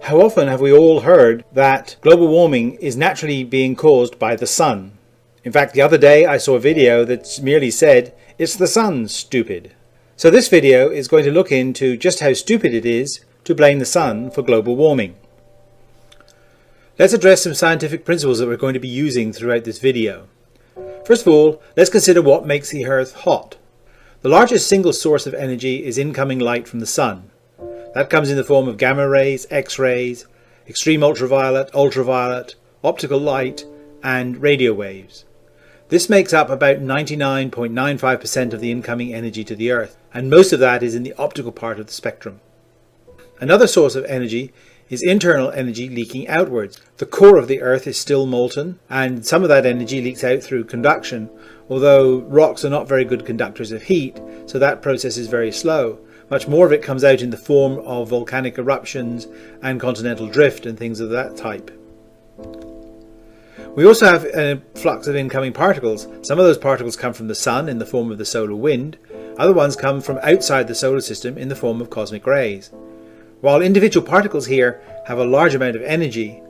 How often have we all heard that global warming is naturally being caused by the sun? In fact, the other day I saw a video that merely said, "It's the sun, stupid." So this video is going to look into just how stupid it is to blame the sun for global warming. Let's address some scientific principles that we're going to be using throughout this video. First of all, let's consider what makes the Earth hot. The largest single source of energy is incoming light from the sun. That comes in the form of gamma rays, X-rays, extreme ultraviolet, optical light, and radio waves. This makes up about 99.95% of the incoming energy to the Earth, and most of that is in the optical part of the spectrum. Another source of energy is internal energy leaking outwards. The core of the Earth is still molten, and some of that energy leaks out through conduction, although rocks are not very good conductors of heat, so that process is very slow. Much more of it comes out in the form of volcanic eruptions and continental drift and things of that type. We also have a flux of incoming particles. Some of those particles come from the sun in the form of the solar wind. Other ones come from outside the solar system in the form of cosmic rays. While individual particles here have a large amount of energy,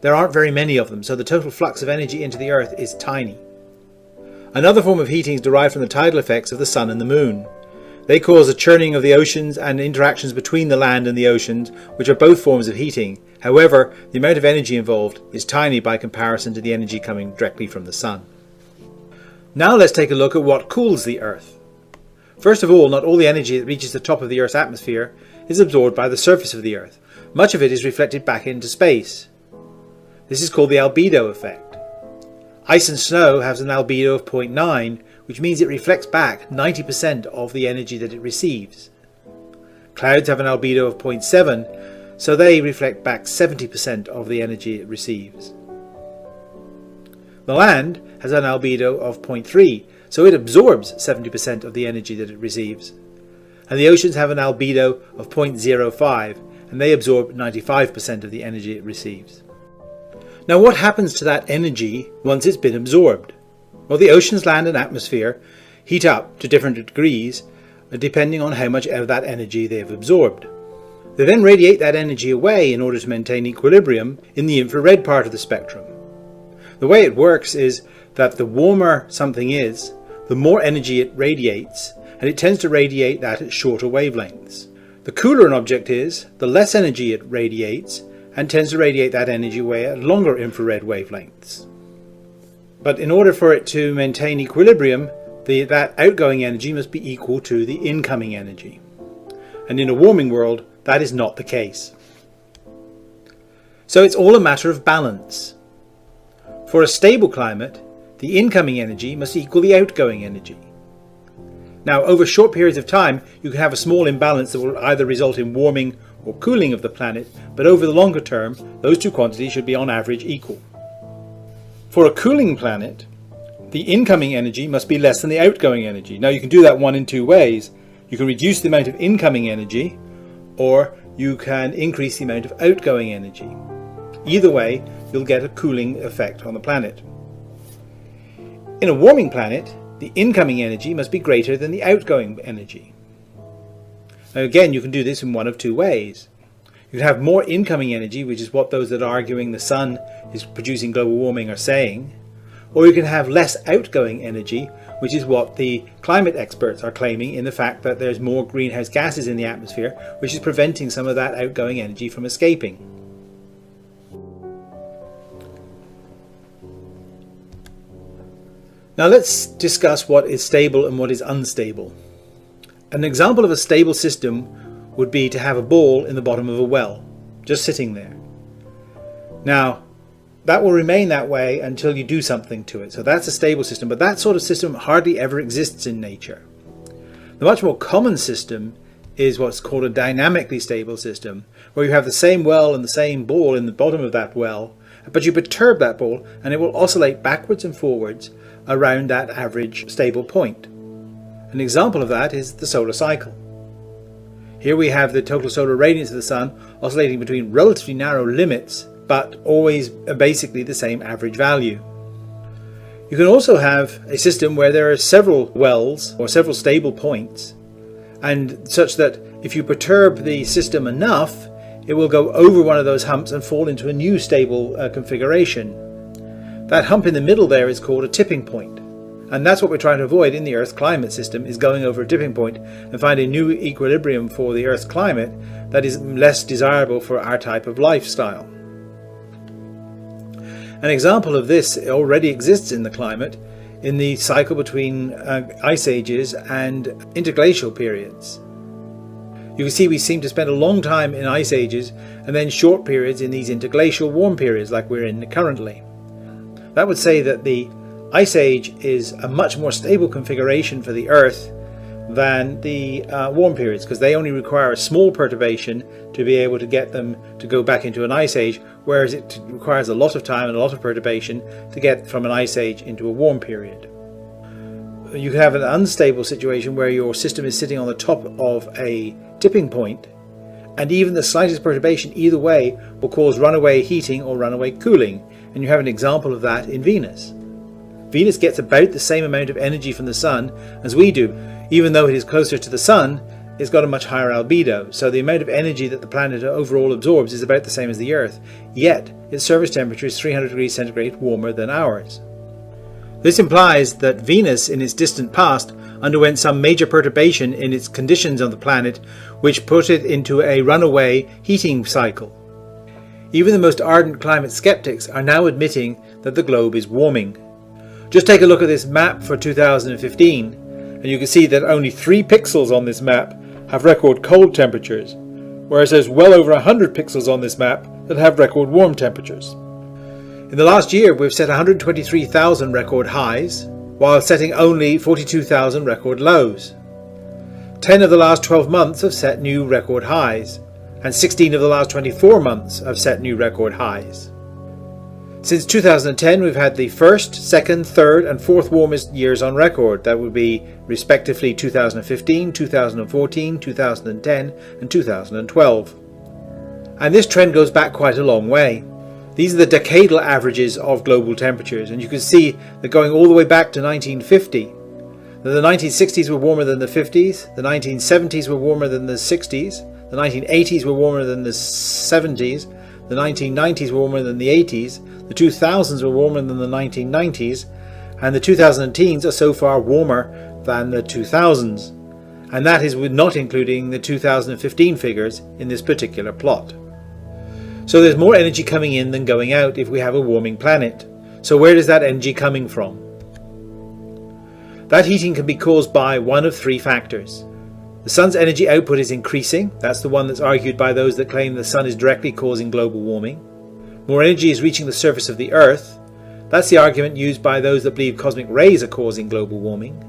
there aren't very many of them, so the total flux of energy into the Earth is tiny. Another form of heating is derived from the tidal effects of the sun and the moon. They cause a churning of the oceans and interactions between the land and the oceans, which are both forms of heating. However, the amount of energy involved is tiny by comparison to the energy coming directly from the sun. Now let's take a look at what cools the Earth. First of all, not all the energy that reaches the top of the Earth's atmosphere is absorbed by the surface of the Earth. Much of it is reflected back into space. This is called the albedo effect. Ice and snow has an albedo of 0.9, which means it reflects back 90% of the energy that it receives. Clouds have an albedo of 0.7, so they reflect back 70% of the energy it receives. The land has an albedo of 0.3, so it absorbs 70% of the energy that it receives. And the oceans have an albedo of 0.05, and they absorb 95% of the energy it receives. Now what happens to that energy once it's been absorbed? Well, the oceans, land and atmosphere heat up to different degrees depending on how much of that energy they have absorbed. They then radiate that energy away in order to maintain equilibrium in the infrared part of the spectrum. The way it works is that the warmer something is, the more energy it radiates, and it tends to radiate that at shorter wavelengths. The cooler an object is, the less energy it radiates, and tends to radiate that energy away at longer infrared wavelengths. But in order for it to maintain equilibrium, that outgoing energy must be equal to the incoming energy. And in a warming world, that is not the case. So it's all a matter of balance. For a stable climate, the incoming energy must equal the outgoing energy. Now, over short periods of time, you can have a small imbalance that will either result in warming or cooling of the planet, but over the longer term, those two quantities should be on average equal. For a cooling planet, the incoming energy must be less than the outgoing energy. Now you can do that one in two ways. You can reduce the amount of incoming energy, or you can increase the amount of outgoing energy. Either way, you'll get a cooling effect on the planet. In a warming planet, the incoming energy must be greater than the outgoing energy. Now again, you can do this in one of two ways. You can have more incoming energy, which is what those that are arguing the sun is producing global warming are saying, or you can have less outgoing energy, which is what the climate experts are claiming in the fact that there's more greenhouse gases in the atmosphere, which is preventing some of that outgoing energy from escaping. Now let's discuss what is stable and what is unstable. An example of a stable system would be to have a ball in the bottom of a well, just sitting there. Now, that will remain that way until you do something to it. So that's a stable system, but that sort of system hardly ever exists in nature. The much more common system is what's called a dynamically stable system, where you have the same well and the same ball in the bottom of that well, but you perturb that ball and it will oscillate backwards and forwards around that average stable point. An example of that is the solar cycle. Here we have the total solar radiance of the sun oscillating between relatively narrow limits, but always basically the same average value. You can also have a system where there are several wells or several stable points, and such that if you perturb the system enough, it will go over one of those humps and fall into a new stable configuration. That hump in the middle there is called a tipping point. And that's what we're trying to avoid in the Earth's climate system, is going over a tipping point and find a new equilibrium for the Earth's climate that is less desirable for our type of lifestyle. An example of this already exists in the climate in the cycle between ice ages and interglacial periods. You can see we seem to spend a long time in ice ages and then short periods in these interglacial warm periods like we're in currently. That would say that the Ice Age is a much more stable configuration for the Earth than the warm periods, because they only require a small perturbation to be able to get them to go back into an Ice Age, whereas it requires a lot of time and a lot of perturbation to get from an Ice Age into a warm period. You can have an unstable situation where your system is sitting on the top of a tipping point, and even the slightest perturbation either way will cause runaway heating or runaway cooling, and you have an example of that in Venus. Venus gets about the same amount of energy from the Sun as we do. Even though it is closer to the Sun, it's got a much higher albedo, so the amount of energy that the planet overall absorbs is about the same as the Earth, yet its surface temperature is 300 degrees centigrade warmer than ours. This implies that Venus in its distant past underwent some major perturbation in its conditions on the planet, which put it into a runaway heating cycle. Even the most ardent climate skeptics are now admitting that the globe is warming. Just take a look at this map for 2015, and you can see that only 3 pixels on this map have record cold temperatures, whereas there's well over 100 pixels on this map that have record warm temperatures. In the last year, we've set 123,000 record highs, while setting only 42,000 record lows. 10 of the last 12 months have set new record highs, and 16 of the last 24 months have set new record highs. Since 2010, we've had the first, second, third and fourth warmest years on record. That would be respectively 2015, 2014, 2010 and 2012. And this trend goes back quite a long way. These are the decadal averages of global temperatures, and you can see that going all the way back to 1950, that the 1960s were warmer than the 50s, the 1970s were warmer than the 60s, the 1980s were warmer than the 70s, the 1990s were warmer than the 80s, the 2000s were warmer than the 1990s, and the 2010s are so far warmer than the 2000s. And that is with not including the 2015 figures in this particular plot. So there's more energy coming in than going out if we have a warming planet. So where is that energy coming from? That heating can be caused by one of 3 factors. The sun's energy output is increasing. That's the one that's argued by those that claim the sun is directly causing global warming. More energy is reaching the surface of the Earth. That's the argument used by those that believe cosmic rays are causing global warming.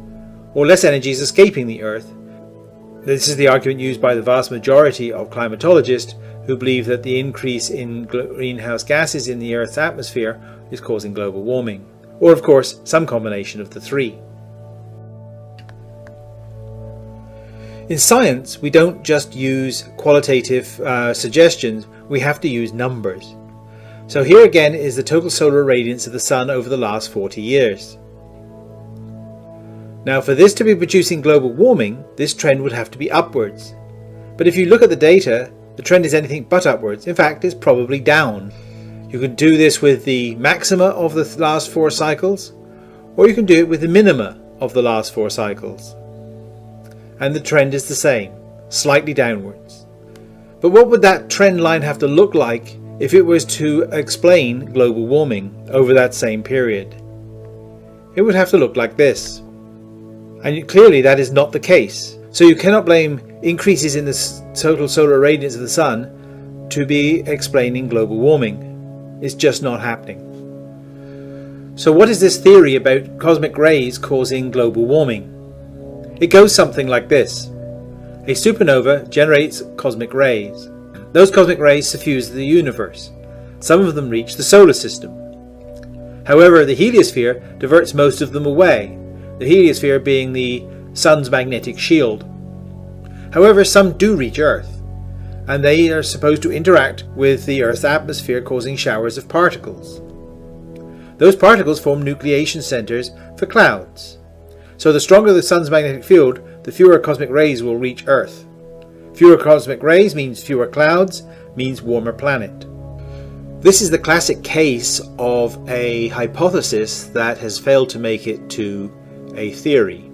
Or less energy is escaping the Earth. This is the argument used by the vast majority of climatologists who believe that the increase in greenhouse gases in the Earth's atmosphere is causing global warming. Or of course, some combination of the 3. In science, we don't just use qualitative suggestions, we have to use numbers. So here again is the total solar radiance of the Sun over the last 40 years. Now for this to be producing global warming, this trend would have to be upwards. But if you look at the data, the trend is anything but upwards. In fact, it's probably down. You can do this with the maxima of the last 4 cycles, or you can do it with the minima of the last 4 cycles. And the trend is the same, slightly downwards. But what would that trend line have to look like if it was to explain global warming over that same period? It would have to look like this. And clearly that is not the case. So you cannot blame increases in the total solar radiance of the Sun to be explaining global warming. It's just not happening. So what is this theory about cosmic rays causing global warming? It goes something like this. A supernova generates cosmic rays. Those cosmic rays suffuse the universe. Some of them reach the solar system. However, the heliosphere diverts most of them away, the heliosphere being the Sun's magnetic shield. However, some do reach Earth, and they are supposed to interact with the Earth's atmosphere, causing showers of particles. Those particles form nucleation centers for clouds. So the stronger the Sun's magnetic field, the fewer cosmic rays will reach Earth. Fewer cosmic rays means fewer clouds, means warmer planet. This is the classic case of a hypothesis that has failed to make it to a theory.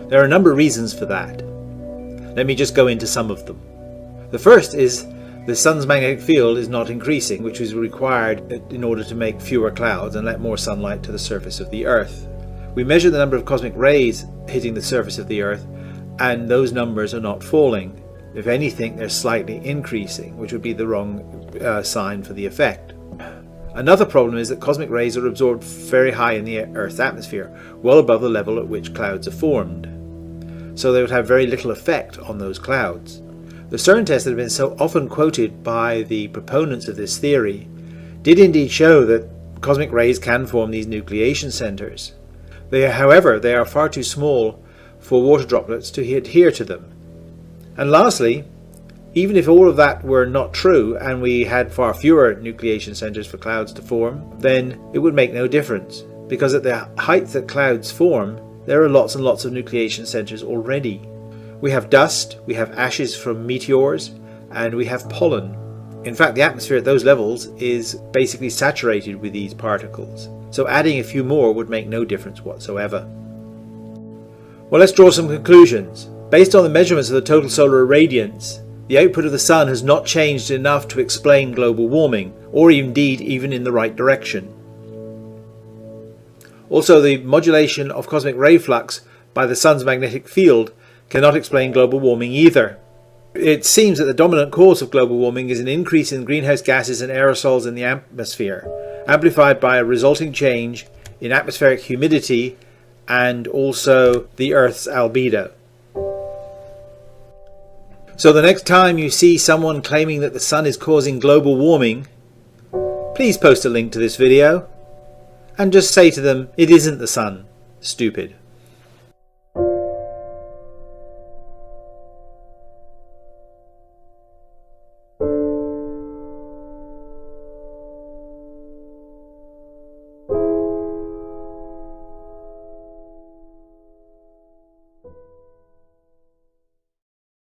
There are a number of reasons for that. Let me just go into some of them. The first is the sun's magnetic field is not increasing, which is required in order to make fewer clouds and let more sunlight to the surface of the Earth. We measure the number of cosmic rays hitting the surface of the Earth, and those numbers are not falling. If anything, they're slightly increasing, which would be the wrong sign for the effect. Another problem is that cosmic rays are absorbed very high in the Earth's atmosphere, well above the level at which clouds are formed. So they would have very little effect on those clouds. The CERN tests that have been so often quoted by the proponents of this theory did indeed show that cosmic rays can form these nucleation centers. However, they are far too small for water droplets to adhere to them. And lastly, even if all of that were not true and we had far fewer nucleation centers for clouds to form, then it would make no difference, because at the height that clouds form, there are lots and lots of nucleation centers already. We have dust, we have ashes from meteors, and we have pollen. In fact, the atmosphere at those levels is basically saturated with these particles, so adding a few more would make no difference whatsoever. Well, let's draw some conclusions. Based on the measurements of the total solar irradiance, the output of the sun has not changed enough to explain global warming, or indeed even in the right direction. Also, the modulation of cosmic ray flux by the sun's magnetic field cannot explain global warming either. It seems that the dominant cause of global warming is an increase in greenhouse gases and aerosols in the atmosphere, amplified by a resulting change in atmospheric humidity and also the Earth's albedo. So the next time you see someone claiming that the sun is causing global warming, please post a link to this video and just say to them, it isn't the sun, stupid.